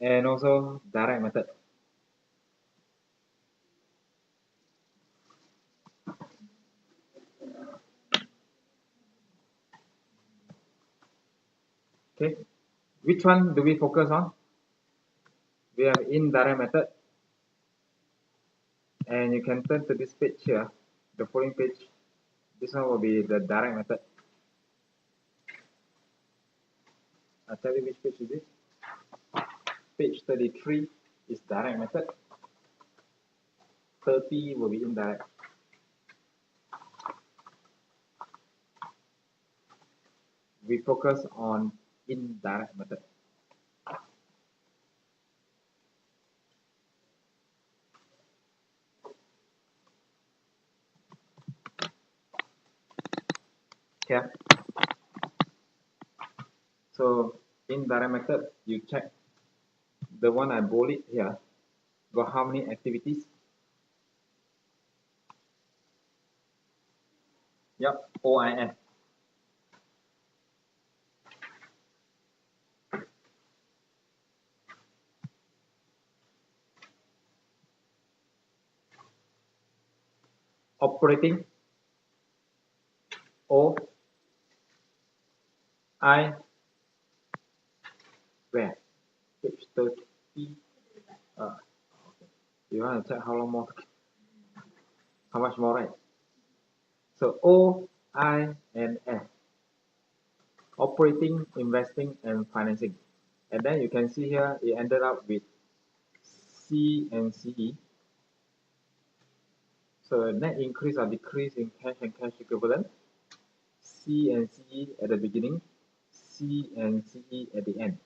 and also direct method. Okay, which one do we focus on? We have indirect method, and you can turn to this page here, the following page. This one will be the direct method. I'll tell you which page is it. Page 33 is direct method. 30 will be indirect. We focus on indirect method. Okay. So indirect method, you check the one I bullet here, got how many activities? Yep, OIF. Operating, O, I, where? Page 30. You want to check how long more? How much more, right? So O, I, and F. Operating, investing, and financing. And then you can see here, it ended up with C and CE. So net increase or decrease in cash and cash equivalent. C and CE at the beginning, C and CE at the end.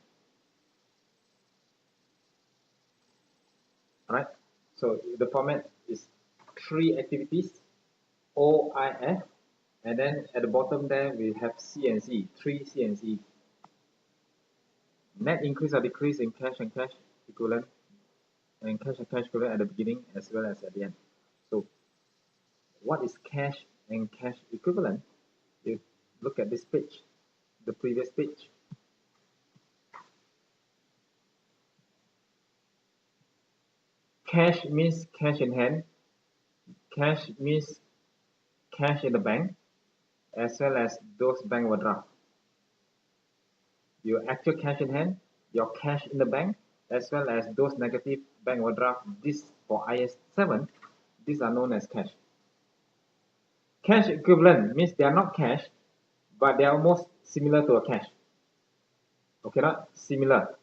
Alright, so the format is 3 activities, OIF, and then at the bottom there we have C and CE, 3 C and CE. Net increase or decrease in cash and cash equivalent, and cash equivalent at the beginning as well as at the end. So what is cash and cash equivalent? You look at this page, the previous page. Cash means cash in hand. Cash means cash in the bank, as well as those bank overdraft. Your actual cash in hand, your cash in the bank, as well as those negative bank overdraft. This for IS7, these are known as cash. Cash equivalent means they are not cash, but they are almost similar to a cash. Okay, not similar.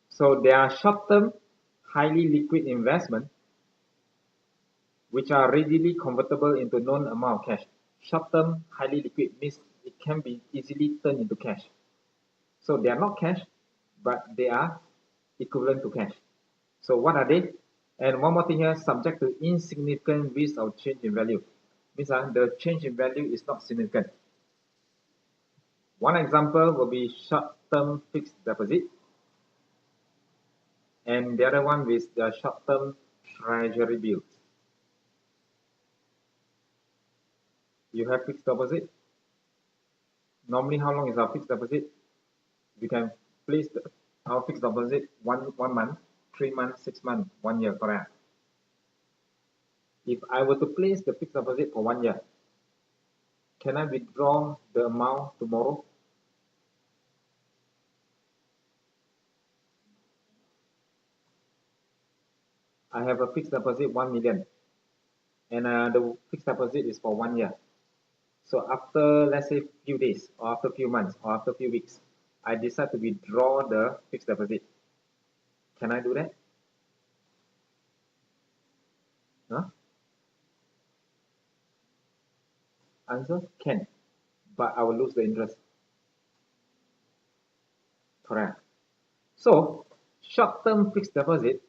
So they are short-term, highly liquid investment, which are readily convertible into known amount of cash. Short-term, highly liquid means it can be easily turned into cash. So they are not cash, but they are equivalent to cash. So what are they? And one more thing here, subject to insignificant risk of change in value. Means the change in value is not significant. One example will be short-term fixed deposit, and the other one is the short-term treasury bills. You have fixed deposit. Normally, how long is our fixed deposit? We can place our fixed deposit one month, 3 months, 6 months, 1 year, correct? If I were to place the fixed deposit for 1 year, can I withdraw the amount tomorrow? I have a fixed deposit 1 million, and the fixed deposit is for 1 year. So after, let's say, few days, or after few months, or after few weeks, I decide to withdraw the fixed deposit. Can I do that? Huh? Answer, can, but I will lose the interest. Correct. So short-term fixed deposit,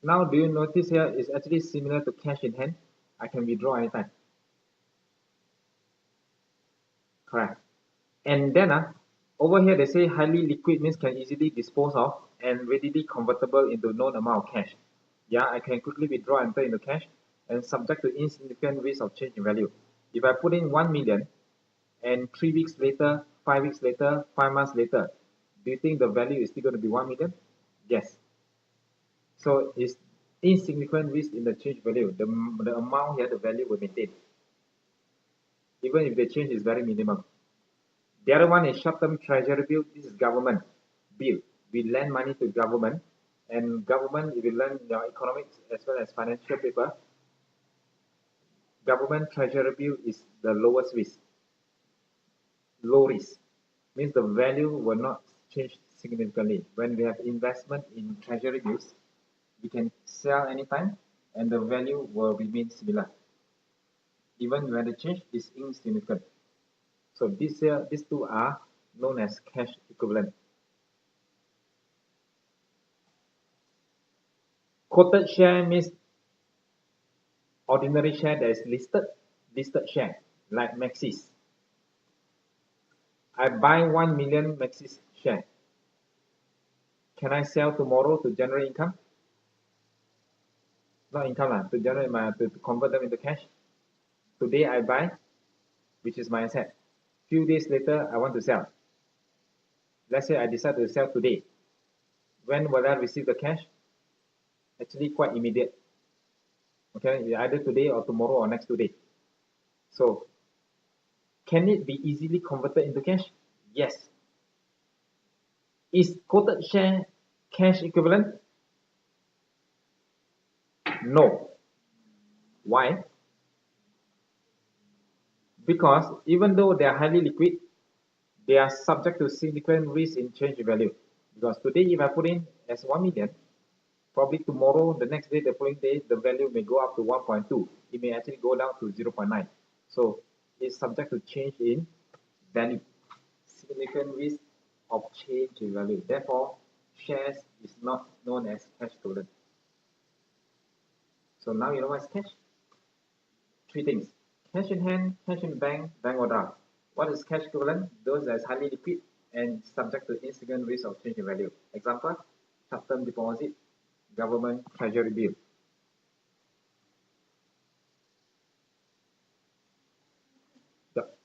now do you notice here is actually similar to cash in hand? I can withdraw anytime. Correct. And then over here they say highly liquid means can easily dispose of and readily convertible into known amount of cash. Yeah, I can quickly withdraw and turn into cash and subject to insignificant risk of change in value. If I put in 1 million and 3 weeks later, 5 weeks later, 5 months later, do you think the value is still going to be 1 million? Yes. So it's insignificant risk in the change value. The amount here, the value will maintain. Even if the change is very minimum. The other one is short-term treasury bill. This is government bill. We lend money to government, and government, if you learn your economics as well as financial paper, government treasury bill is the lowest risk. Low risk means the value will not change significantly. When we have investment in treasury bills, we can sell anytime, and the value will remain similar. Even when the change is insignificant. So these two are known as cash equivalent. Quoted share means ordinary share that is listed share, like Maxis. I buy 1 million Maxis share. Can I sell tomorrow to generate income? Not income, to generate to convert them into cash. Today I buy, which is my asset. Few days later, I want to sell. Let's say I decide to sell today. When will I receive the cash? Actually, quite immediate. Okay, either today or tomorrow or next today. So, can it be easily converted into cash? Yes. Is quoted share cash equivalent? No. Why? Because even though they are highly liquid, they are subject to significant risk in change value. Because today, if I put in as 1 million, probably tomorrow, the next day, the following day, the value may go up to 1.2. It may actually go down to 0.9. So it's subject to change in value. Significant risk of change in value. Therefore, shares is not known as cash equivalent. So now you know what's cash? Three things. Cash in hand, cash in the bank overdraft. What is cash equivalent? Those that is highly liquid and subject to insignificant risk of change in value. Example, short-term deposit, government treasury bill. Yep.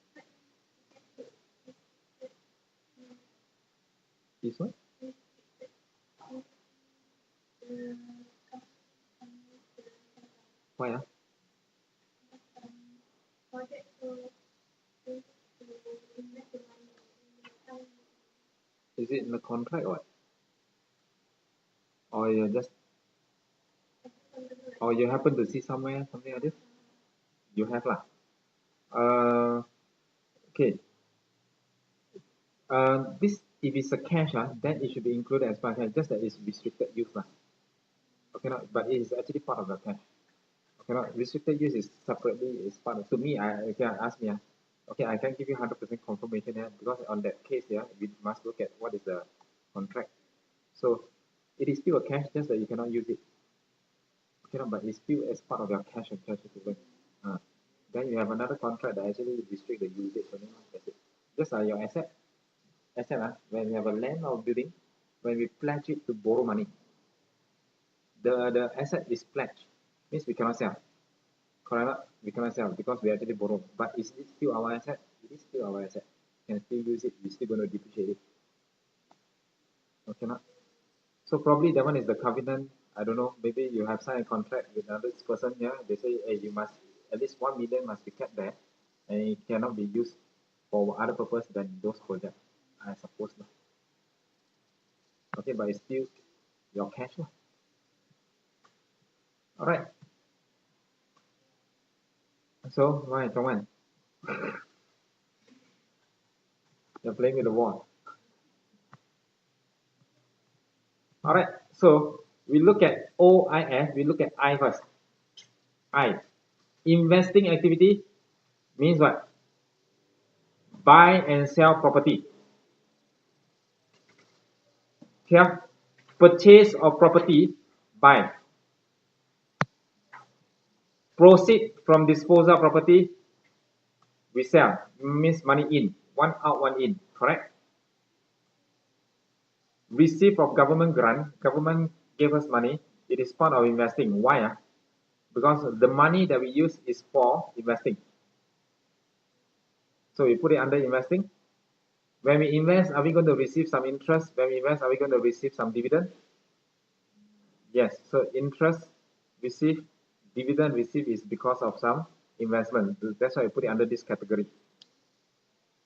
This one? Why? Is it in the contract or what? Or you just, or you happen to see somewhere something like this? You have lah. Okay. This if it's a cash, then it should be included as part of cash, just that it's restricted use lah. Okay, not, but it is actually part of the cash. Okay, not, restricted use is separately is part of. To me, ask me, okay, I can't give you 100% confirmation here because on that case, we must look at what is the contract. So it is still a cash, just that you cannot use it. Okay, but it's still as part of your cash and cash equivalent. Then you have another contract that actually restrict the usage. That's it. Just like your asset. When we have a land or building, when we pledge it to borrow money, the asset is pledged, means we cannot sell. Correct? We cannot sell because we actually borrow. But is it still our asset? It is still our asset. We can still use it. We're still going to depreciate it. Okay, not? So probably that one is the covenant. I don't know. Maybe you have signed a contract with another person here. They say, hey, you must at least 1 million must be kept there, and it cannot be used for other purpose than those projects. I suppose not. Okay, but it's still your cash. Alright. So, why, Chongwan? You're playing with the wall. Alright, so we look at OIF, we look at I first. I. Investing activity means what? Buy and sell property. Okay, purchase of property, buy. Proceed from disposal of property, we sell. Means money in. One out, one in. Correct? Receive of government grant. Government gave us money. It is part of investing. Why? Because the money that we use is for investing. So we put it under investing. When we invest, are we going to receive some interest? When we invest, are we going to receive some dividend? Yes, so interest received, dividend received is because of some investment. That's why I put it under this category.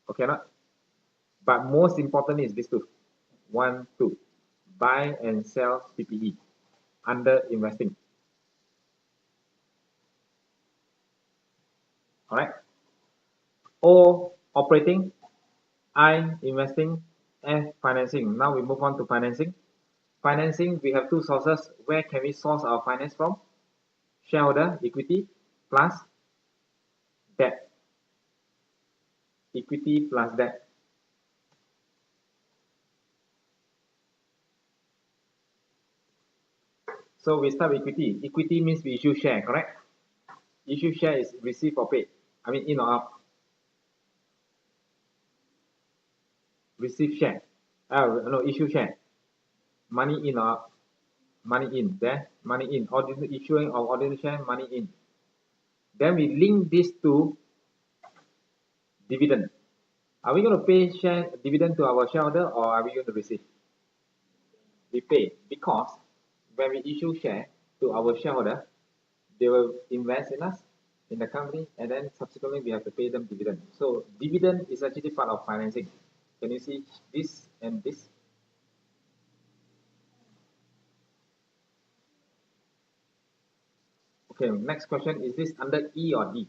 Okay, not? But most important is these two. One, two. Buy and sell PPE under investing. All right. O operating, I investing, F financing. Now we move on to financing. Financing, we have two sources. Where can we source our finance from? Shareholder equity plus debt. Equity plus debt. So we start with equity. Equity means we issue share, correct? Issue share is receive or paid. I mean in or out. Receive share. No, issue share. Money in or out. Money in. There, money in. Ordinary issuing of ordinary share, money in. Then we link this to dividend. Are we going to pay share dividend to our shareholder or are we going to receive? We pay because when we issue share to our shareholder, they will invest in us, in the company, and then subsequently we have to pay them dividend. So dividend is actually part of financing. Can you see this and this? Okay, next question, is this under E or D?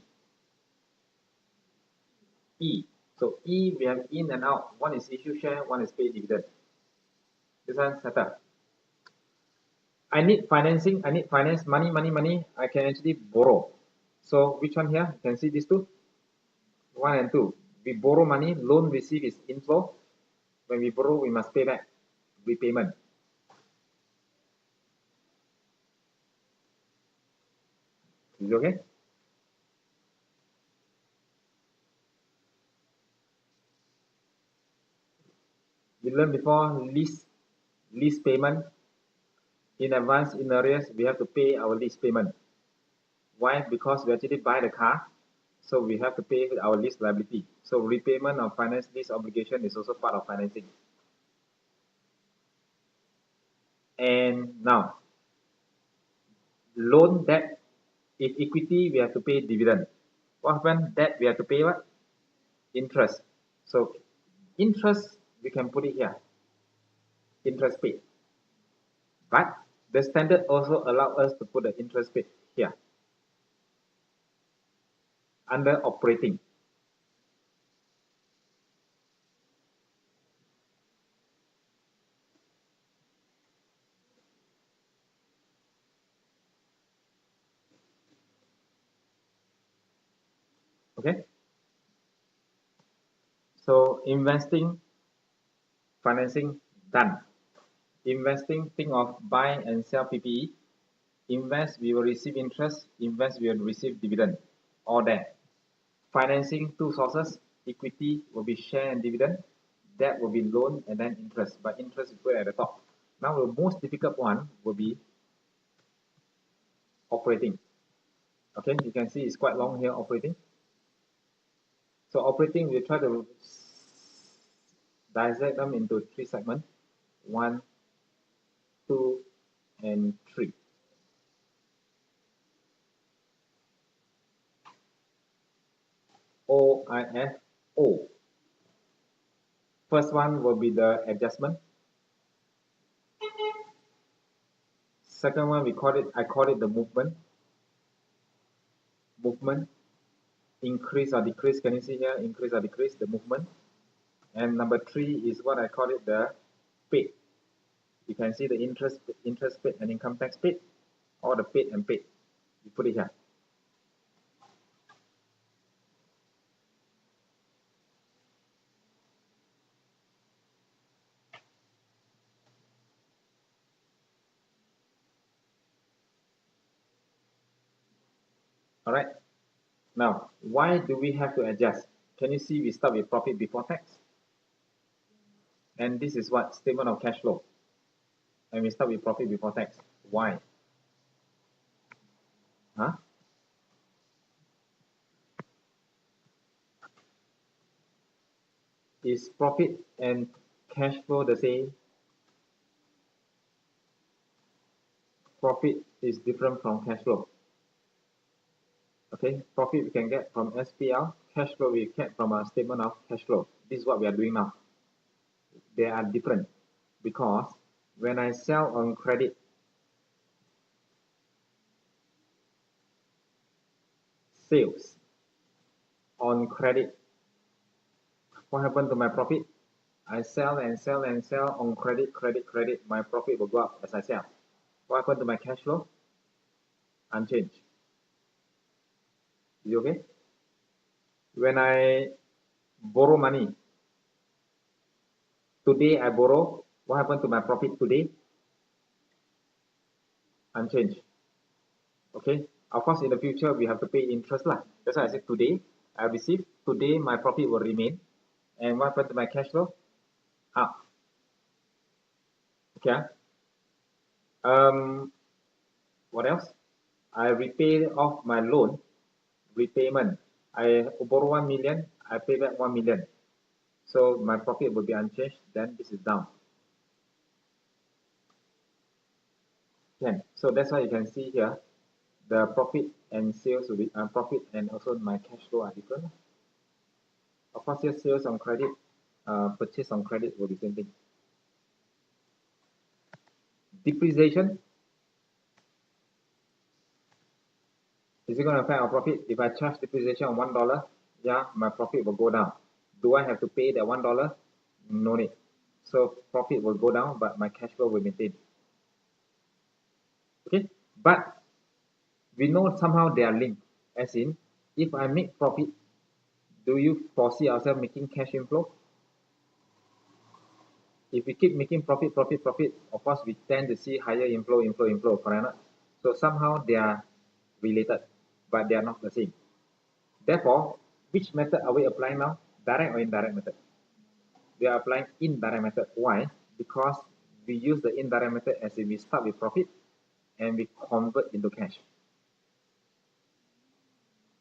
E. So E, we have in and out. One is issue share, one is pay dividend. This one settle. I need financing, I need finance, money. I can actually borrow. So which one here? You can see these two? 1 and 2. We borrow money, loan received is inflow. When we borrow, we must pay back. Repayment. Is it okay? We learned before lease payment. In advance, in arrears, we have to pay our lease payment. Why? Because we actually buy the car, so we have to pay our lease liability. So repayment of finance lease obligation is also part of financing. And now, loan debt, if equity, we have to pay dividend. What happened? Debt, we have to pay what? Interest. So interest, we can put it here. Interest paid. But the standard also allow us to put the interest paid here under operating. Okay. So investing, financing, done. Investing, think of buy and sell PPE. Invest, we will receive interest. Invest, we will receive dividend. All there. Financing, two sources. Equity will be share and dividend. Debt will be loan and then interest. But interest is put at the top. Now the most difficult one will be operating. Okay, you can see it's quite long here, operating. So operating, we try to dissect them into 3 segments. 1, 2, and 3. OIFO. First one will be the adjustment. Second one, I call it the movement. Movement, increase or decrease. Can you see here? Increase or decrease, the movement. And number 3 is what I call it the paid. You can see the interest paid and income tax paid, or the paid and paid. You put it here. All right. Now, why do we have to adjust? Can you see we start with profit before tax? And this is what? Statement of cash flow. And we start with profit before tax. Why? Huh? Is profit and cash flow the same? profit is different from cash flow. Okay, profit we can get from SPL, cash flow we get from a statement of cash flow. This is what we are doing now. They are different because when I sell on credit, sales on credit, what happened to my profit? I sell and sell and sell on credit, my profit will go up as I sell. What happened to my cash flow? Unchanged. Is it okay? When I borrow money, today I borrow, what happened to my profit today? Unchanged. Okay, of course in the future we have to pay interest lah. That's why I said today I receive, today my profit will remain. And what happened to my cash flow? Up. Okay. What else? I repay off my loan, repayment. I borrow 1 million, I pay back 1 million. So my profit will be unchanged, then this is down. Okay. So that's why you can see here, the profit and sales will be profit and also my cash flow are different. Of course, here sales on credit, purchase on credit will be same thing. Depreciation. Is it going to affect our profit? If I charge depreciation on $1, yeah, my profit will go down. Do I have to pay that $1? No need. So profit will go down, but my cash flow will maintain. Okay, but we know somehow they are linked. As in, if I make profit, do you foresee ourselves making cash inflow? If we keep making profit, of course we tend to see higher inflow, correct? So somehow they are related, but they are not the same. Therefore, which method are we applying now? Direct or indirect method? We are applying indirect method. Why? Because we use the indirect method as if we start with profit and we convert into cash.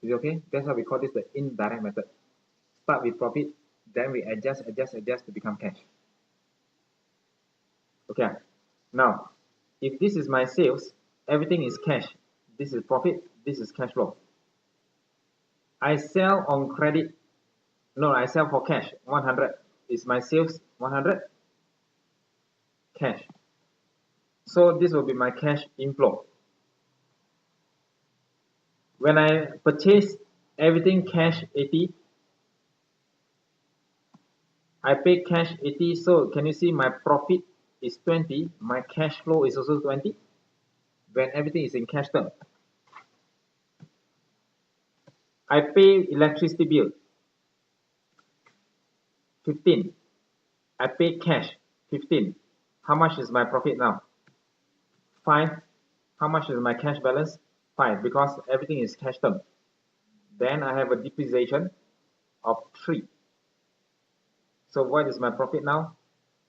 Is it okay? That's why we call this the indirect method. Start with profit, then we adjust to become cash. Okay. Now, if this is my sales, everything is cash. This is profit, this is cash flow. I sell on credit. No, I sell for cash. 100 is my sales. 100 cash. So this will be my cash inflow. When I purchase everything cash 80, I pay cash 80. So can you see my profit is 20, my cash flow is also 20 when everything is in cash term. I pay electricity bill 15. I pay cash 15. How much is my profit now? 5. How much is my cash balance? 5, because everything is cash term. Then I have a depreciation of 3. So what is my profit now?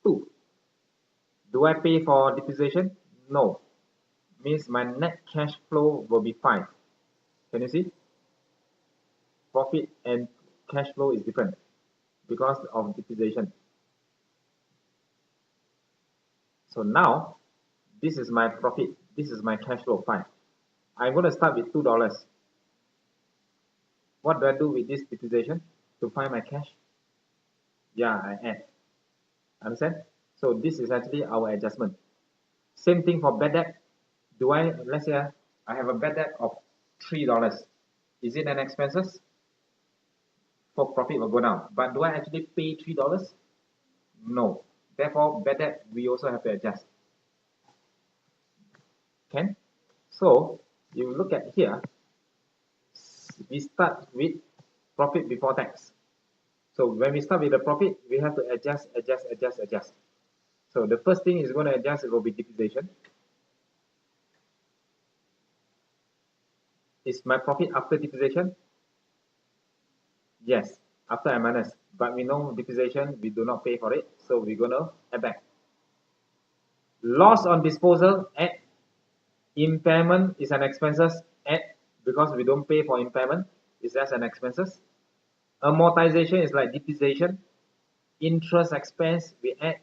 2. Do I pay for depreciation? No. Means my net cash flow will be 5. Can you see? Profit and cash flow is different because of depreciation. So now, this is my profit. This is my cash flow, 5. I'm going to start with $2. What do I do with this depreciation to find my cash? Yeah, I add. Understand? So this is actually our adjustment. Same thing for bad debt. Let's say I have a bad debt of $3. Is it an expenses? For profit will go down. But do I actually pay $3? No. Therefore, bad debt we also have to adjust. Okay? So you look at here, we start with profit before tax. So when we start with the profit, we have to adjust. So the first thing is going to adjust, it will be depreciation. Is my profit after depreciation? Yes, after I minus. But we know depreciation, we do not pay for it. So we're going to add back. Loss on disposal, add. Impairment is an expenses, add. Because we don't pay for impairment, it's just an expenses. Amortization is like depreciation. Interest expense, we add.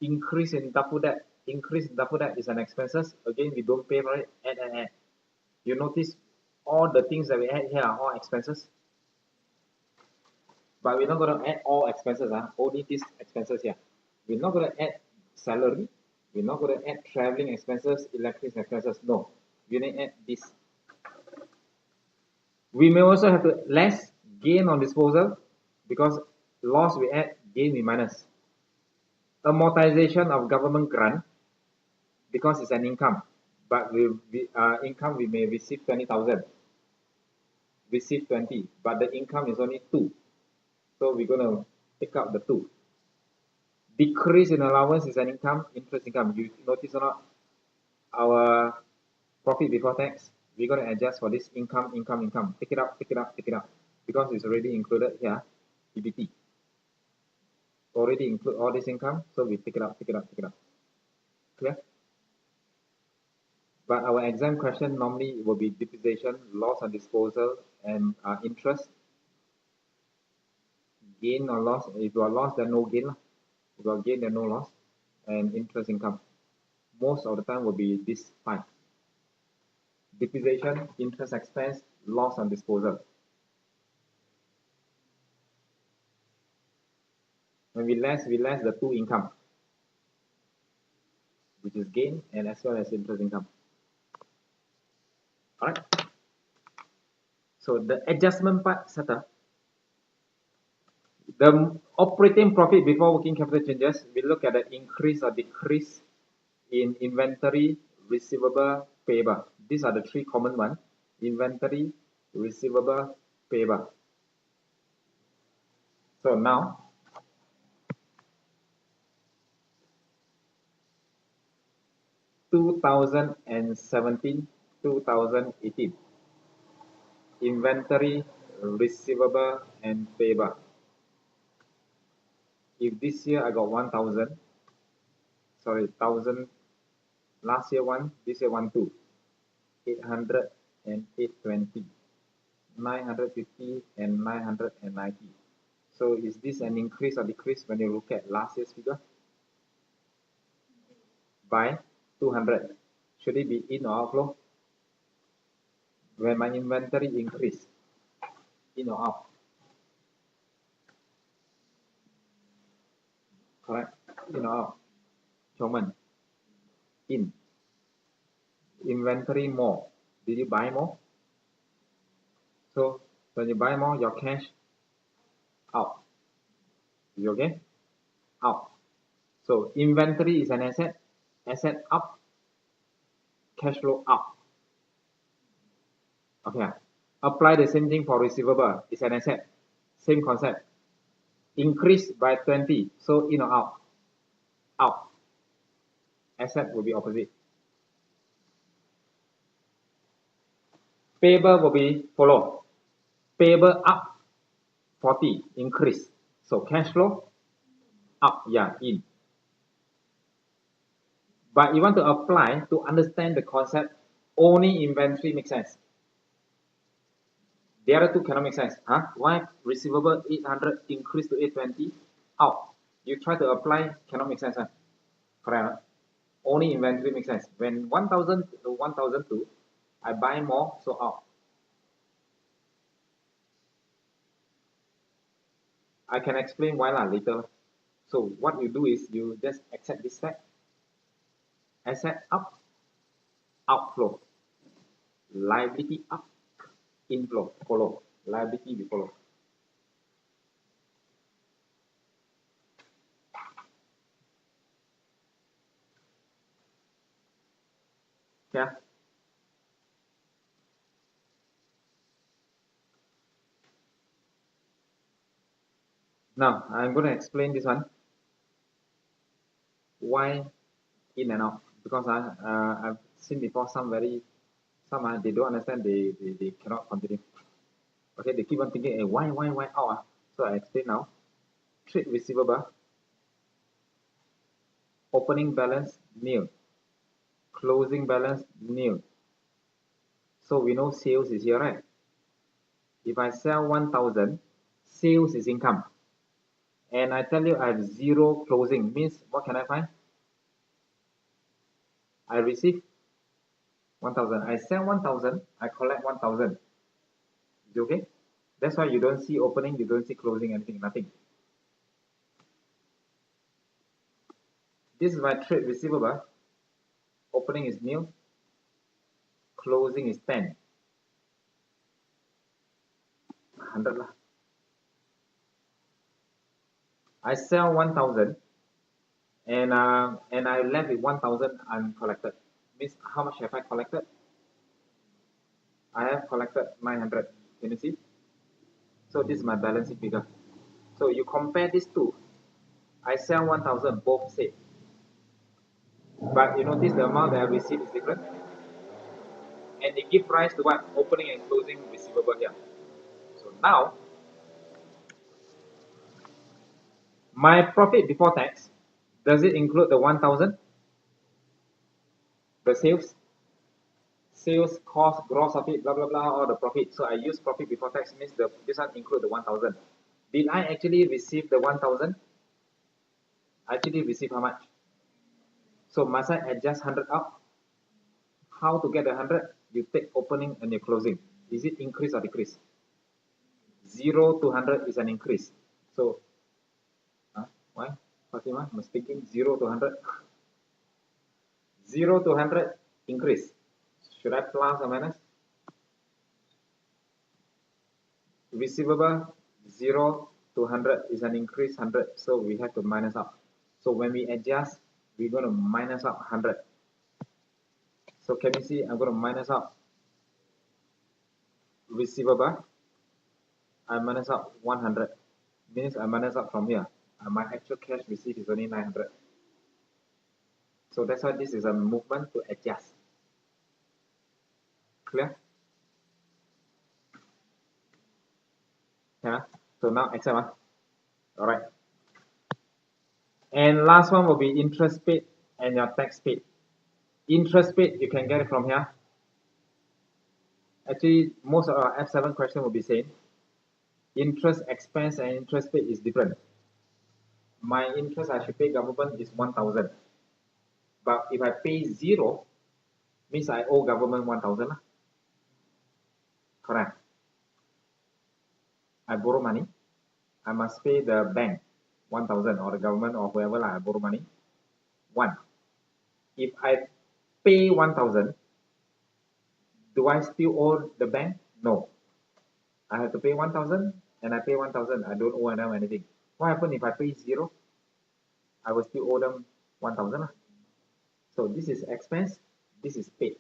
Increase in double debt, increase double that is an expenses. Again, we don't pay for it. Add. You notice all the things that we add here are all expenses. But we're not going to add all expenses, only these expenses here. We're not going to add salary. We're not going to add traveling expenses, electric expenses. No, we need to add this. We may also have to less gain on disposal because loss we add, gain we minus. Amortization of government grant because it's an income, but income we may receive 20,000, receive 20, but the income is only 2, so we're going to pick up the 2. Decrease in allowance is an income, interest income. You notice or not, our profit before tax, we're going to adjust for this income. Pick it up, because it's already included here, EBT. Already include all this income, so we pick it up. Clear? But our exam question normally will be depreciation, loss on disposal, and interest. Gain or loss. If you are lost, then no gain. If you are gain, then no loss. And interest income. Most of the time will be this 5. Depreciation, interest expense, loss on disposal. When we less the 2 income, which is gain and as well as interest income. Alright. So the adjustment part settled. The operating profit before working capital changes, we look at the increase or decrease in inventory, receivable, payable. These are the 3 common ones: inventory, receivable, payable. So now, (2017) 2018, inventory, receivable, and payable. If this year I got 1,000, sorry, 1,000, last year 1, this year 1, 2, 800 and 820, 950 and 990. So is this an increase or decrease when you look at last year's figure? By 200. Should it be in or outflow? When my inventory increase, in or out? Correct? In or out? Choman. In. Inventory more. Did you buy more? So when you buy more, your cash out. Is it okay? Out. So inventory is an asset. Asset up. Cash flow up. Okay. Apply the same thing for receivable. It's an asset. Same concept. Increase by 20. So in or out? Out. Asset will be opposite. Payable will be follow. Payable up 40, increase. So cash flow up, yeah, in. But you want to apply to understand the concept, only inventory makes sense. The other 2 cannot make sense. Why receivable 800 increase to 820? Out. You try to apply, cannot make sense. Correct. Only inventory makes sense. When 1,000 to 1,002, I buy more, so out. I can explain why later. So what you do is you just accept this fact. Asset up, outflow. Liability up, inflow, follow. Liability will follow. Yeah. Now I'm going to explain this one. Why in and out? Because I've seen before some they don't understand, they cannot continue. Okay, they keep on thinking, hey, why out? So I explain now. Trade receivable, opening balance nil, closing balance nil. So we know sales is here, right? If I sell 1,000, sales is income. And I tell you I have 0 closing, means what can I find? I receive 1,000. I sell 1,000. I collect 1,000. Is it okay? That's why you don't see opening, you don't see closing, anything, nothing. This is my trade receivable. Opening is nil. Closing is 10. 100 lah. I sell 1,000 and I left with 1,000 uncollected. Means how much have I collected? I have collected 900. Can you see? So this is my balance sheet figure. So you compare these two. I sell 1,000, both same. But you notice the amount that I received is different. And they give rise to what? Opening and closing receivable here. So now, my profit before tax, does it include the 1,000? The sales cost, gross profit, blah blah blah, all the profit. So I use profit before tax, means this one include the 1,000. Did I actually receive the 1,000? I actually receive how much? So must I adjust 100 out? How to get the 100? You take opening and your closing. Is it increase or decrease? 0 to 100 is an increase. So why? Fatima, I'm speaking 0 to 100. 0 to 100 increase. Should I plus or minus? Receivable 0 to 100 is an increase 100, so we have to minus out. So when we adjust, we're going to minus out 100. So can you see? I'm going to minus out receivable. I minus out 100. Means I minus out from here. My actual cash receipt is only 900. So that's why this is a movement to adjust. Clear? Yeah. So now accept. Alright. And last one will be interest paid and your tax paid. Interest paid, you can get it from here. Actually, most of our F7 question will be same. Interest expense and interest paid is different. My interest I should pay government is 1,000. But if I pay 0, means I owe government 1,000. Correct. I borrow money. I must pay the bank 1,000 or the government or whoever I borrow money. 1. If I pay 1,000, do I still owe the bank? No. I have to pay 1,000 and I pay 1,000. I don't owe them anything. What happens if I pay 0? I will still owe them 1,000. So this is expense. This is paid.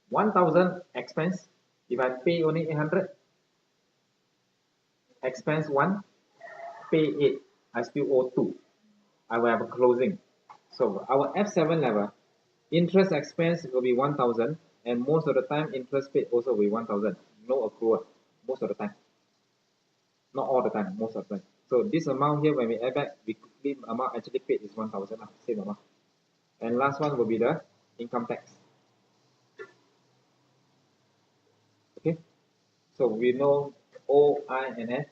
1,000 expense. If I pay only 800, expense 1, pay 8. I still owe 2. I will have a closing. So our F7 level, interest expense will be 1,000, and most of the time interest paid also will be 1,000. No accrual most of the time. Not all the time, most of the time. So this amount here, when we add back, the amount actually paid is 1,000, same amount. And last one will be the income tax. Okay, so we know O, I, and F.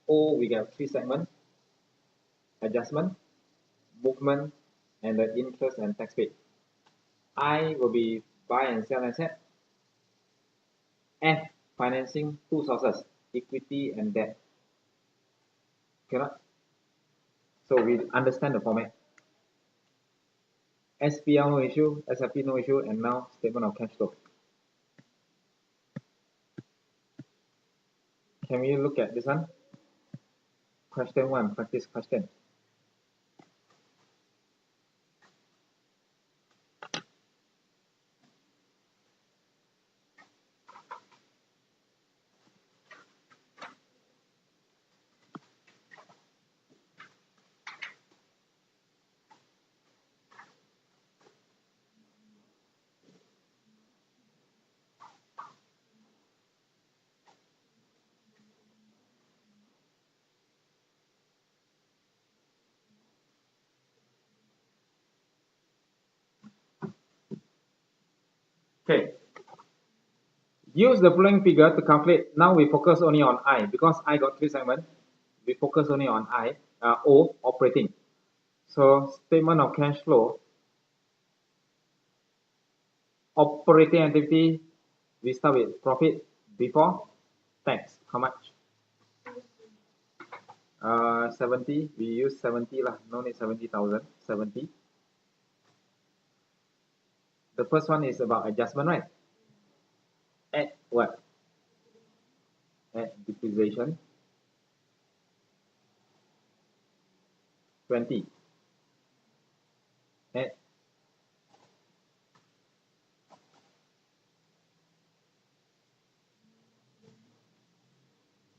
O, we got 3 segments: adjustment, movement, and the interest and tax paid. I will be buy and sell asset. F, financing, 2 sources: equity and debt. Cannot. So we understand the format. SPL no issue, SFP no issue, and now statement of cash flow. Can we look at this one? Question 1, practice question. Okay. Use the following figure to calculate. Now we focus only on I, because I got 3 segments. We focus only on O, operating. So statement of cash flow. operating activity, we start with profit before tax. How much? 70. We use 70 lah. No need 70,000. 70. The first one is about adjustment, right? Add what? Add depreciation. 20. Add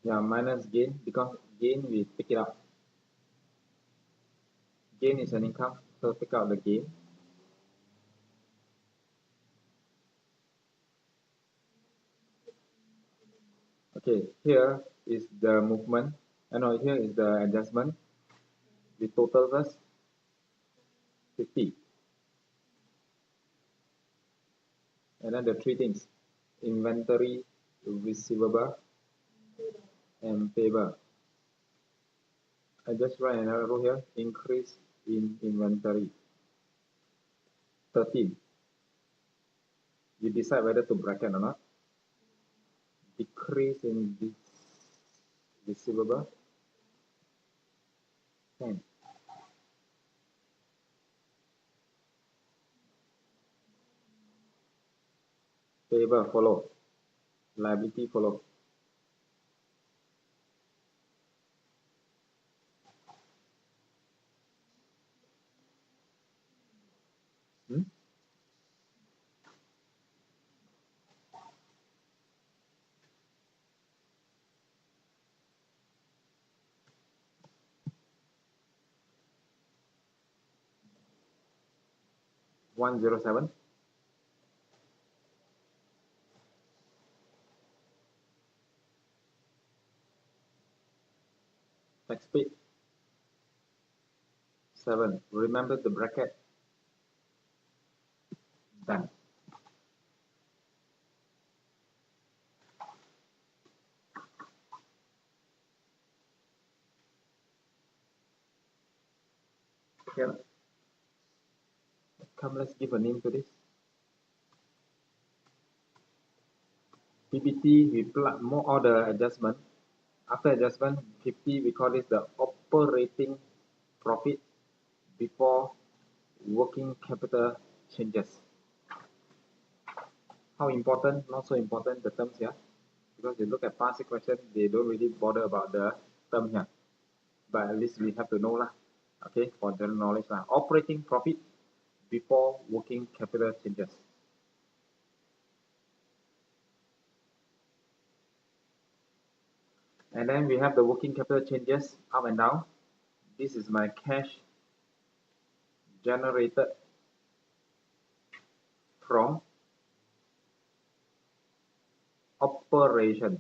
minus gain, because gain we pick it up. Gain is an income, so take out the gain. Okay, here is the movement. No, here is the adjustment. The total first 50. And then the three things: inventory, receivable, and payable. I just write another row here: increase in inventory. 13. You decide whether to bracket or not. Decrease in this receivable. 10. Payable follow. Liability follow. Hmm? $107. Tax paid. 7. Remember the bracket. Done. Okay. Come, let's give a name to this. PBT, we plug more order adjustment. After adjustment, 50, we call this the operating profit before working capital changes. How important? Not so important, the terms here. Because you look at past question, they don't really bother about the term here. But at least we have to know lah. Okay, for general knowledge lah. Operating profit before working capital changes. And then we have the working capital changes up and down. This is my cash generated from operation.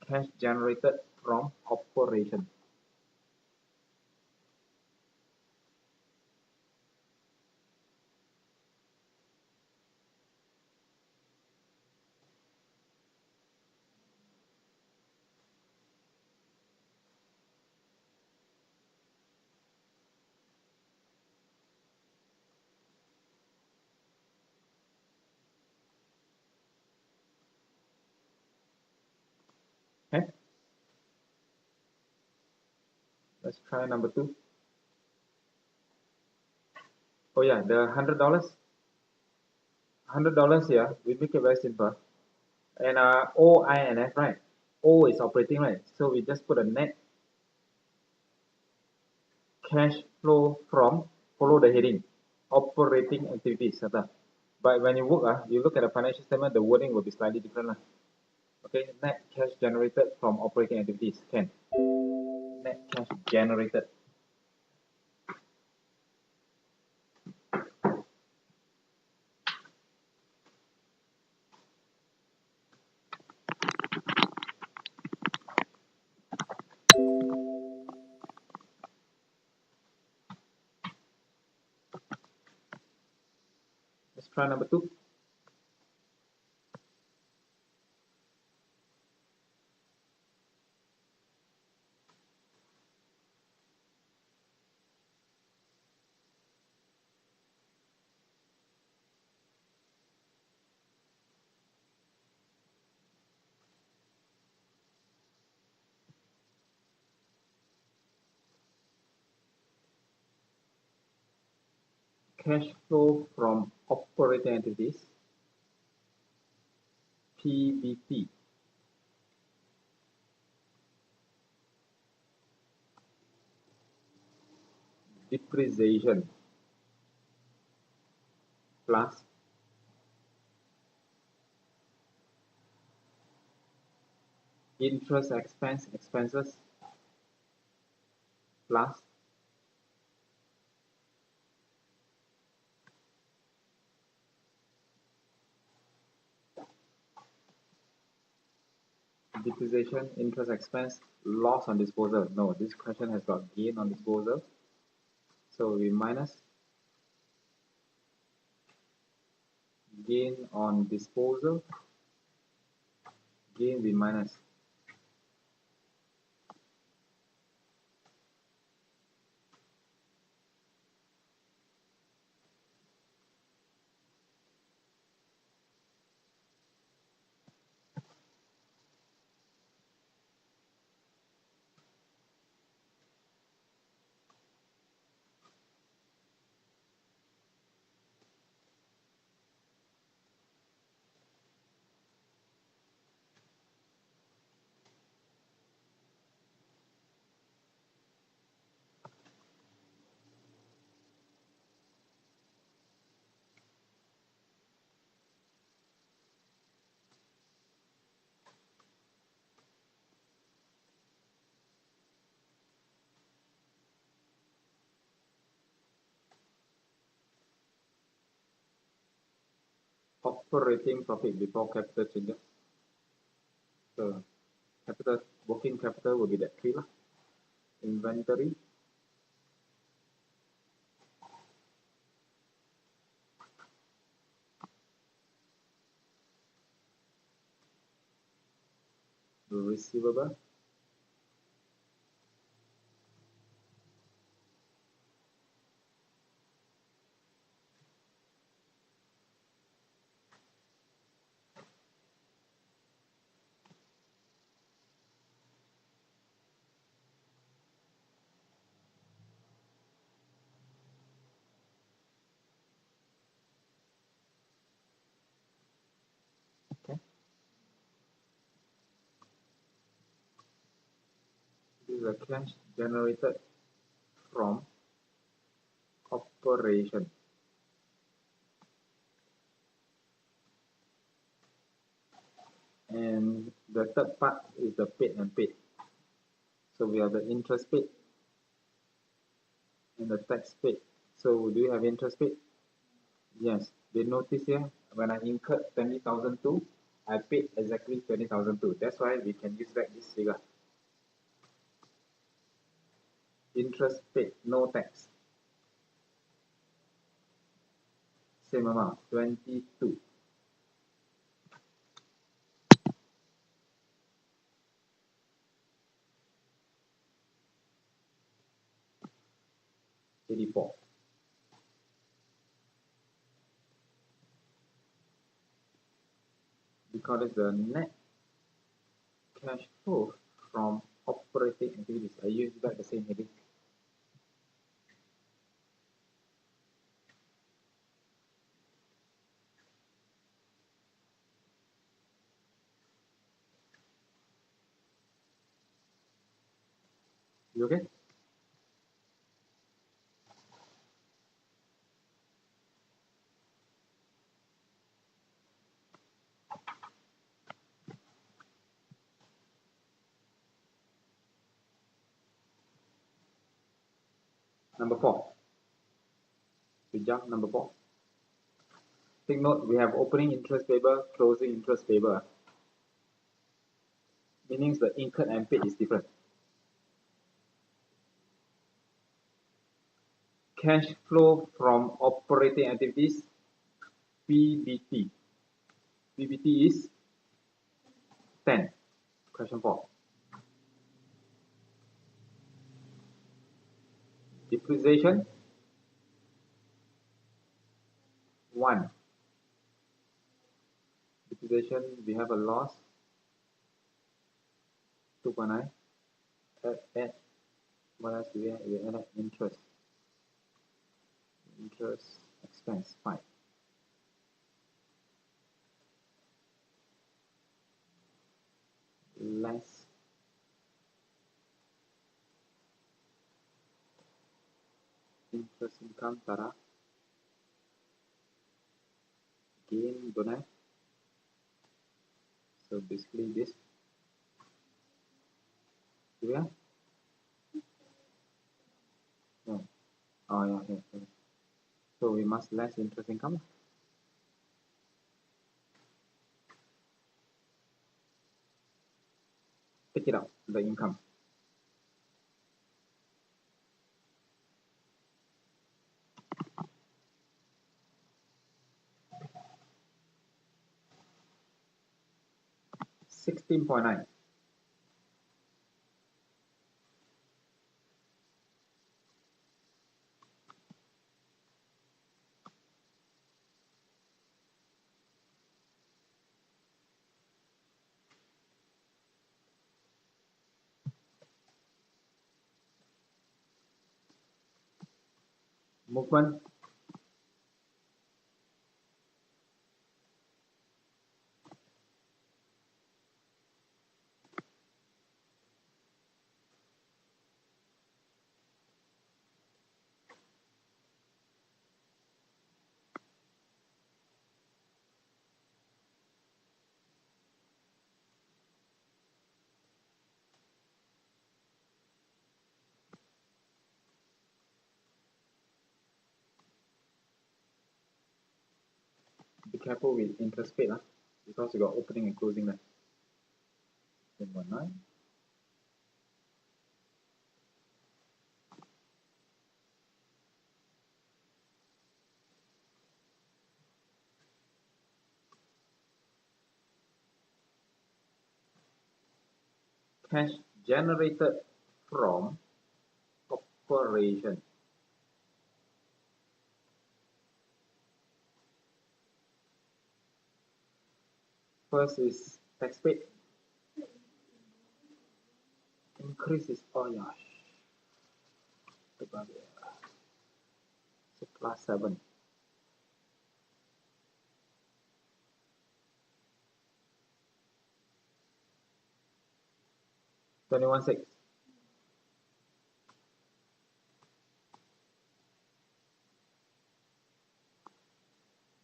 Cash generated from operation. Okay. Let's try number 2. Oh yeah, the $100. $100 here, we make it very simple. And O, I, and F, right? O is operating, right? So we just put a net cash flow from, follow the heading, operating activities. But when you work, you look at the financial statement, the wording will be slightly different. Okay, net cash generated from operating activities. Can. Net cash generated. Let's try number 2. cash flow from operating activities, PBT. Depreciation plus interest expenses plus depreciation, interest expense, loss on disposal. No, this question has got gain on disposal. So we minus gain on disposal, gain we minus. Operating profit before capital changes. So capital, working capital will be that 3 lah. Inventory, receivable, okay. This is a cash generated from operation. And the third part is the paid and paid. So we have the interest paid and the tax paid. So do you have interest paid? Yes. They notice here when I incurred 20,002, I paid exactly 20,002. That's why we can use back this figure. Interest paid, no tax. Same amount, 22. $84. Because it's the net cash flow from operating activities. I use back the same heading. You okay? Number 4. We jump number 4. Take note, we have opening interest payable, closing interest payable. Meaning the incurred and paid is different. Cash flow from operating activities, PBT. PBT is 10. Question 4. Depreciation, 1. Depreciation, we have a loss, 2.9. Add, what else do we add? We add interest. Interest times 5. Less interest income, tada. Gain, don't have. So basically this. Yeah? No. Oh yeah, yeah. So we must less interest income. Take it out, the income. $16.9. Movement. Be careful with interest rate, because you got opening and closing there. 10.9. Cash generated from operation. First is tax paid. Increase is, oh yeah. So plus 7. 21.6.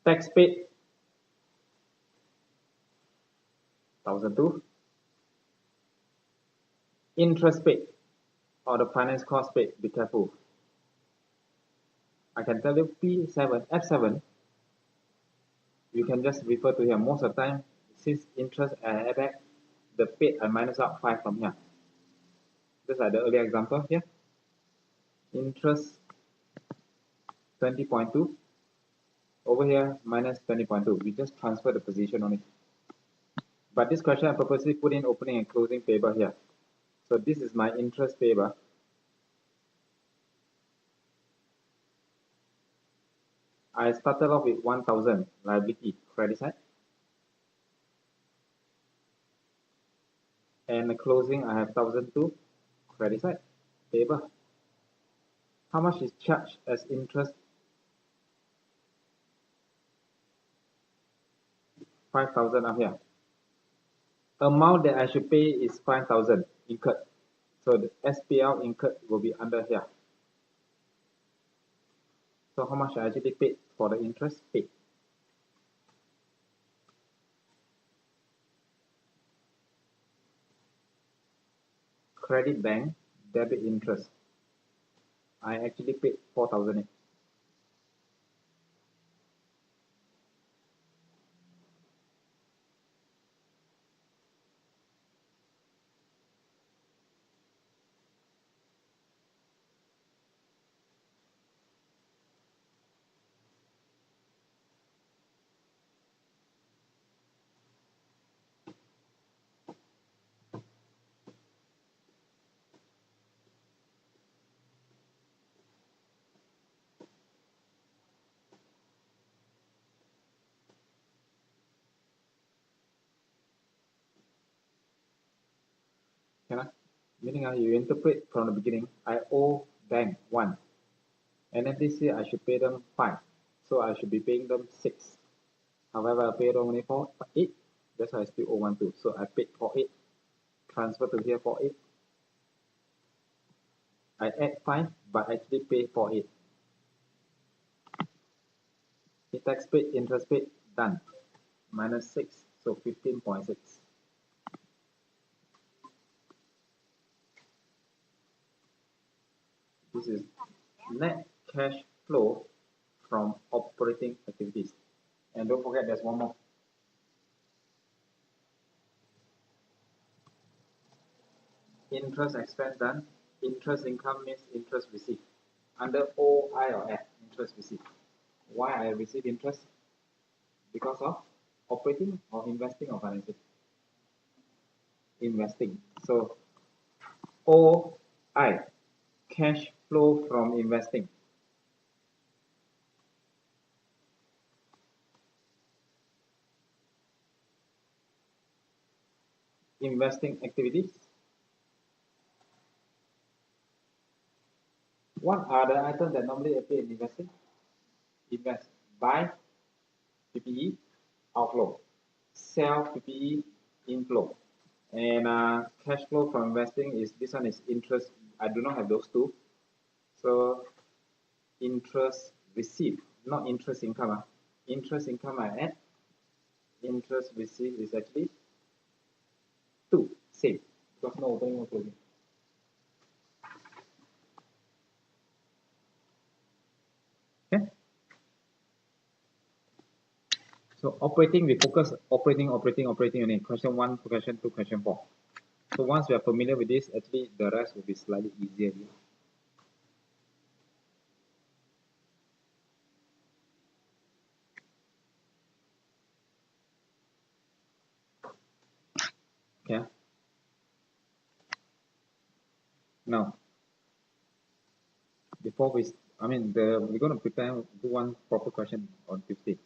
Tax paid 1,002. Interest paid or the finance cost paid, be careful. I can tell you P7, F7, you can just refer to here. Most of the time, since interest and add back, the paid I minus out 5 from here. Just like the earlier example here. Interest 20.2. Over here, minus 20.2. We just transfer the position on it. But this question I purposely put in opening and closing paper here. So this is my interest paper. I started off with 1,000 liability credit side. And the closing I have 1,002 credit side paper. How much is charged as interest? 5,000 up here. Amount that I should pay is 5,000 incurred. So the SPL incurred will be under here. So how much I actually paid for the interest paid? Credit bank, debit interest. I actually paid 4,000. Meaning you interpret from the beginning, I owe bank 1. And then this year I should pay them 5. so I should be paying them 6. However, I paid only for 8. That's why I still owe 1 2. So I paid for 8. Transfer to here for 8. I add 5, but actually pay for 8. The tax paid, interest paid, done. Minus 6, so 15.6. This is net cash flow from operating activities. And don't forget, there's one more. Interest expense done. Interest income means interest received. Under O, I, or F, interest received. Why I receive interest? Because of operating or investing or financing? Investing. So, O, I, cash flow from investing. Investing activities. What are the items that normally appear in investing? Invest, buy PPE, outflow, sell PPE, inflow. And cash flow from investing is, this one is interest. I do not have those two. So interest received, not interest income. Interest income I add. Interest received is actually 2, same, because no opening, no closing. Okay. So operating, we focus operating only. Question 1, question 2, question 4. So once we are familiar with this, actually the rest will be slightly easier here. Okay. Now, before we, we're going to prepare, do one proper question on Tuesday,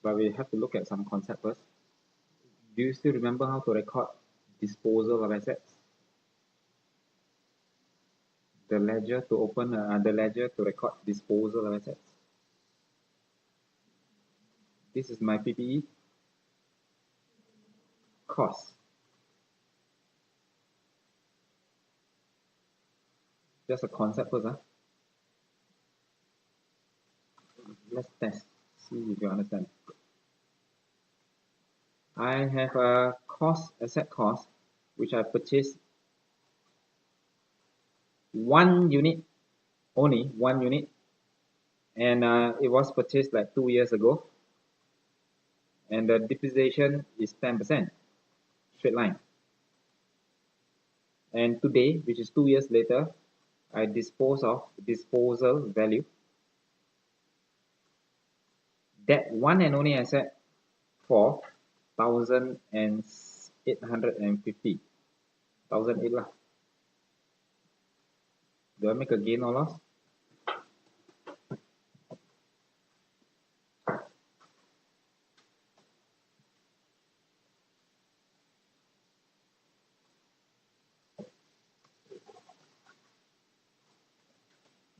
but we have to look at some concept first. Do you still remember how to record disposal of assets? The ledger to open, the ledger to record disposal of assets. This is my PPE cost. Just a concept first. Let's test, see if you understand. I have a cost, asset cost, which I purchased 1 unit, only 1 unit, and it was purchased like 2 years ago, and the depreciation is 10%, straight line. And today, which is 2 years later, I dispose of disposal value. That one and only asset for 1,850. 1,008 lah. Do I make a gain or loss?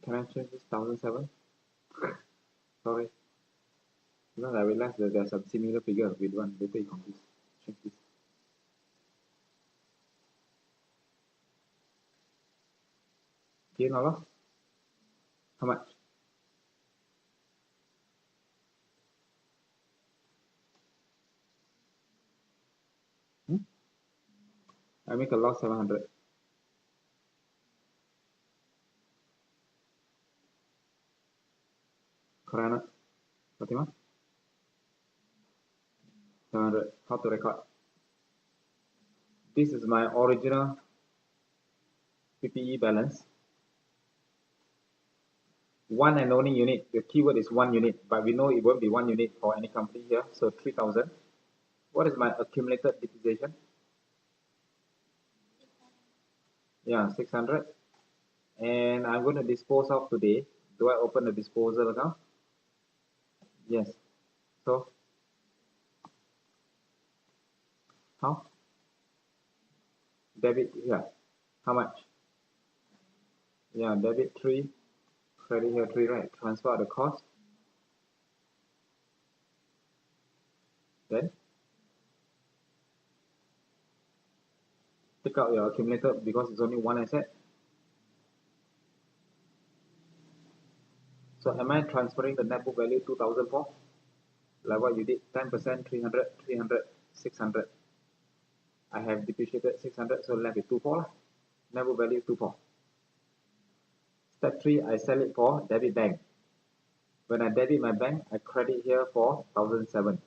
Can I change this 1,007? Sorry. Because I realized that there's a similar figure with one. Later you confuse. Change this. Gain or loss? How much? I make a loss 700. Correct? Fatima? 700. How to record? This is my original PPE balance. One and only unit. The keyword is 1 unit, but we know it won't be 1 unit for any company here. So 3,000. What is my accumulated depreciation? Yeah, 600. And I'm going to dispose of today. Do I open the disposal account? Yes. So how? Debit here. How much? Yeah, debit 3, credit here 3, right? Transfer the cost. Then take out your accumulator because it's only one asset. So am I transferring the net book value 2004? Like what you did, 10%, 300, 300, 600. I have depreciated 600, so left with 24. Net book value 24. Step 3, I sell it for debit bank. When I debit my bank, I credit here for 1007.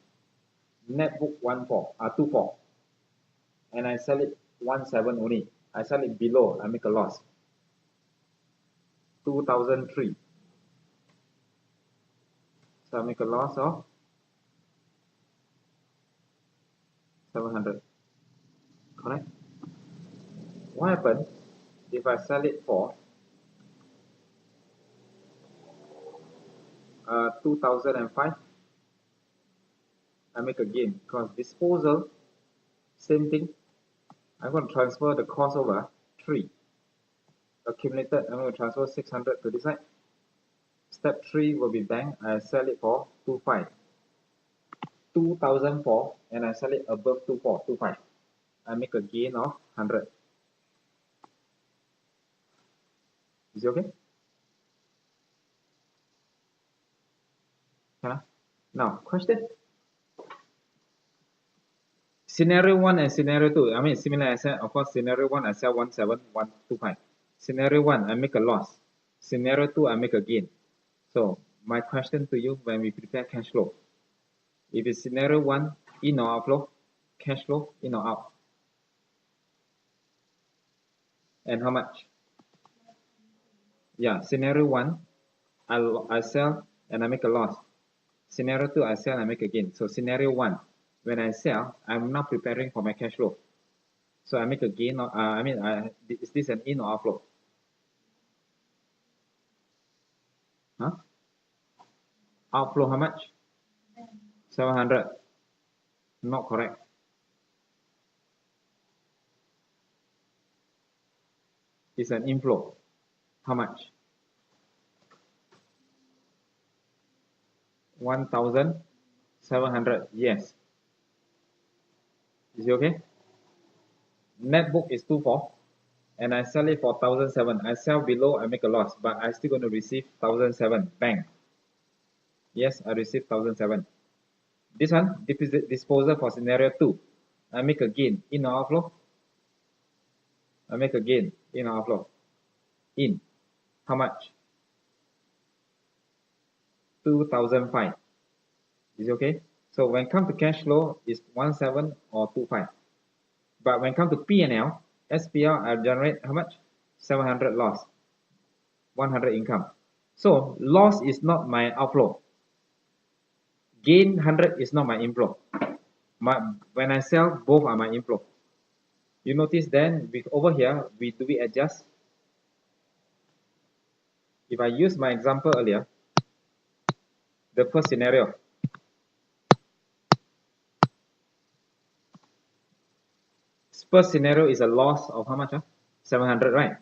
Net book 24, and I sell it 17 only. I sell it below, I make a loss. 2003. So I make a loss of 700. Correct? What happens if I sell it for 2005? I make a gain because disposal, same thing. I'm going to transfer the cost over 3. Accumulated, I'm going to transfer 600 to this side. Step 3 will be bank. I sell it for 25. 2004, and I sell it above 25. I make a gain of 100. Is it okay? Yeah. Now, question. Scenario 1 and scenario 2, I mean similar asset. Of course, scenario 1 I sell 17125. Scenario 1 I make a loss. Scenario 2 I make a gain. So my question to you when we prepare cash flow, if it's scenario 1, in or outflow, cash flow, in or out, and how much? Yeah, scenario 1, I sell and I make a loss. Scenario 2, I sell and I make a gain. So scenario 1, when I sell, I'm now preparing for my cash flow. So I make a gain. Is this an in or outflow? Huh? Outflow how much? 700. Not correct. It's an inflow. How much? 1,700. Yes. Is it okay? Net book is 24, and I sell it for 1,007. I sell below, I make a loss, but I still going to receive 1,007. Bang. Yes, I received 1,007. This one, disposal for scenario 2. I make a gain. In or outflow? I make a gain. In or outflow? In. How much? 2,005. Is it okay? So when it comes to cash flow, it's 17 or 25. But when it comes to P&L, SPL, I generate how much? 700 loss. 100 income. So loss is not my outflow. Gain 100 is not my inflow. When I sell, both are my inflow. You notice then, over here, do we adjust? If I use my example earlier, the first scenario, first scenario is a loss of how much? 700, right?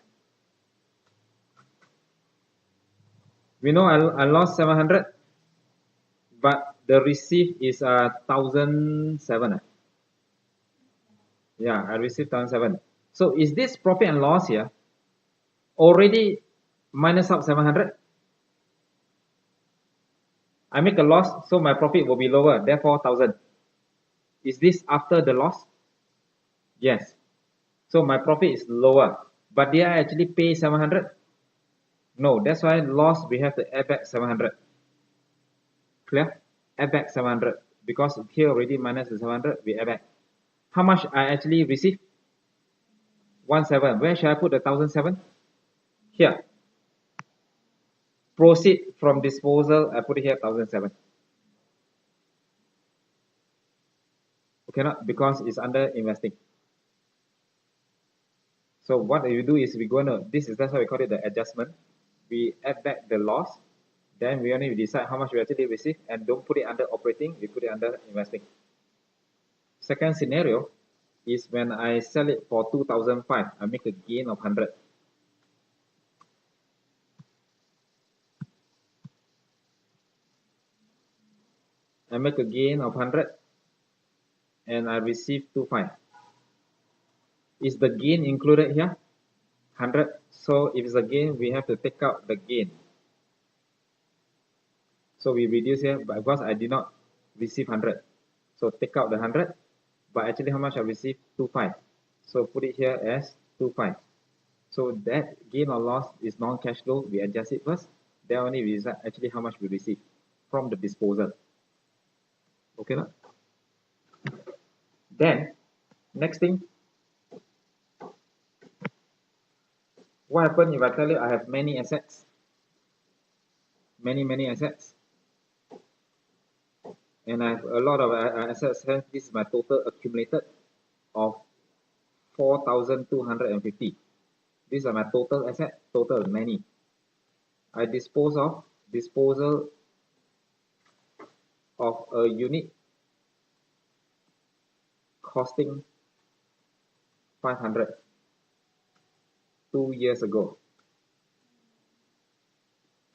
We know I lost 700, but the receipt is 1,007. Yeah, I received 1,007. So is this profit and loss here already minus out 700? I make a loss, so my profit will be lower, therefore 1,000. Is this after the loss? Yes. So my profit is lower, but did I actually pay 700? No, that's why loss we have to add back 700. Clear? Add back 700 because here already minus the 700, we add back. How much I actually received? 1,700. Where should I put the 1,007? Here. Proceed from disposal, I put it here 1,007. Okay, not because it's under investing. So what you do is that's why we call it the adjustment. We add back the loss, then we only decide how much we actually receive and don't put it under operating, we put it under investing. Second scenario is when I sell it for 2,005, I make a gain of 100. I make a gain of 100. and I received 25. Is the gain included here? 100. So if it's a gain, we have to take out the gain. So we reduce here, but because I did not receive 100, so take out the 100. But actually, how much I received? 25. So put it here as 25. So that gain or loss is non-cash flow. We adjust it first. Then only we decide actually how much we receive from the disposal. Okay, no? Then next thing, what happens if I tell you I have many assets? Many assets. And I have a lot of assets. Hence, this is my total accumulated of 4,250. These are my total asset, total many. I disposal of a unit costing 500 2 years ago.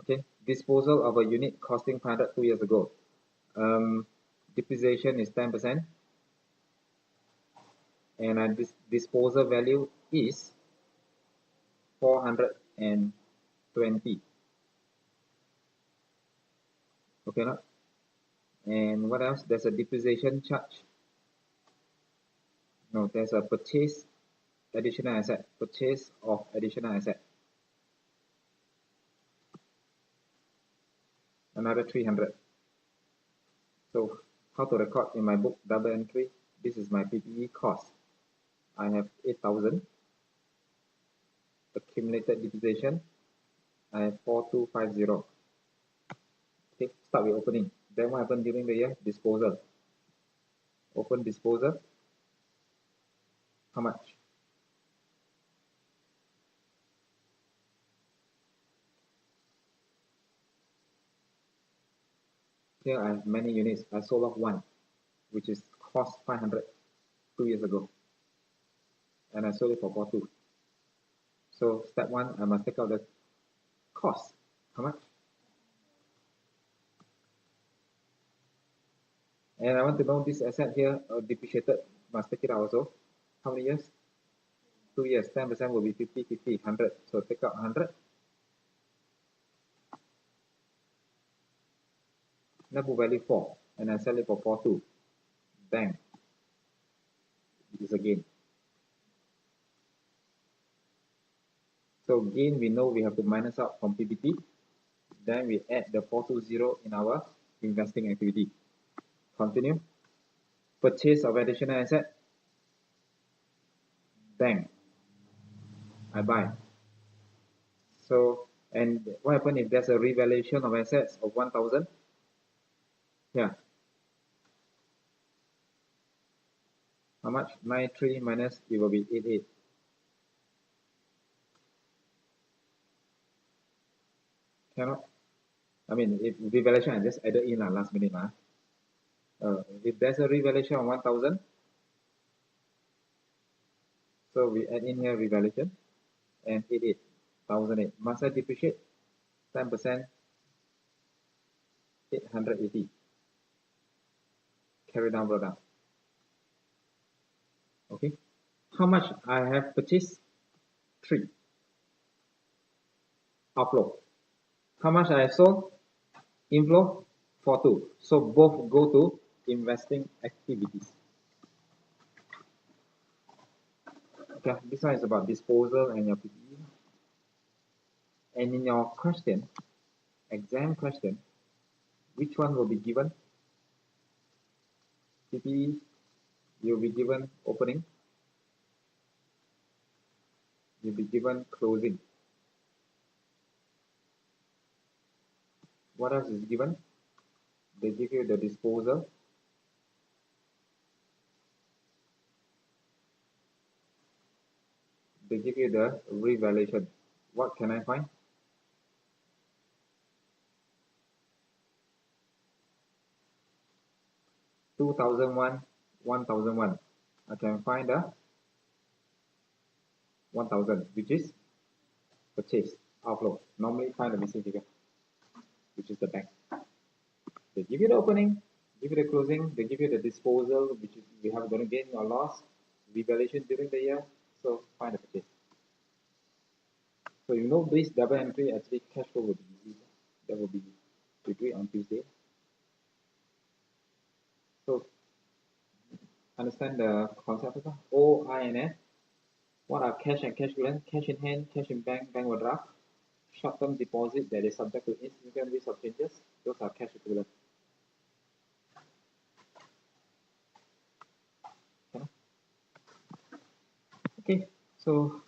Okay, disposal of a unit costing 500 2 years ago. Depreciation is 10%, and disposal value is 420. Okay, no? And what else? There's a depreciation charge. No, there's a purchase additional asset. Purchase of additional asset. Another 300. So how to record in my book double entry? This is my PPE cost. I have 8,000. Accumulated depreciation, I have 4250. Okay, start with opening. Then what happened during the year? Disposal. Open disposal. How much? Here I have many units. I sold off one, which is cost 500 2 years ago, and I sold it for 42. So step one, I must take out the cost. How much? And I want to know this asset here depreciated. Must take it out also. How many years? 2 years. 10% will be 50, 50, 100. So take out 100. Net book value 4, and I sell it for 42. Bang. This is a gain. So gain, we know we have to minus out from PBT. Then we add the 420 in our investing activity. Continue. Purchase of additional asset. Bang. I buy. So, and what happens if there's a revaluation of assets of 1,000? Yeah. How much? 93 minus, it will be 88. Cannot. I mean, if revaluation, I just added in last minute. If there's a revaluation of 1,000, so we add in here revaluation and 88,008. Must I depreciate 10%? 880. Carry down, brought down. Okay. How much I have purchased? 3. Outflow. How much I have sold? Inflow? 42. So both go to investing activities. Okay, this one is about disposal and your PPE. And in your question, exam question, which one will be given? PPE, you'll be given opening. You'll be given closing. What else is given? They give you the disposal. They give you the revaluation. What can I find? $2,001, $1,001. I can find the 1,000, which is purchase outflow. Normally find the missing figure, which is the bank. They give you the opening, Give you the closing, they give you the disposal, which is we have going to gain or loss, revaluation during the year. So find the purchase. So you know this double entry, actually cash flow will be easy. That will be we do it on Tuesday. So understand the concept of O, I, and F. What are cash and cash equivalent? Cash in hand, cash in bank, bank overdraft. Short-term deposit that is subject to insignificant risk of changes. Those are cash equivalent. Okay, so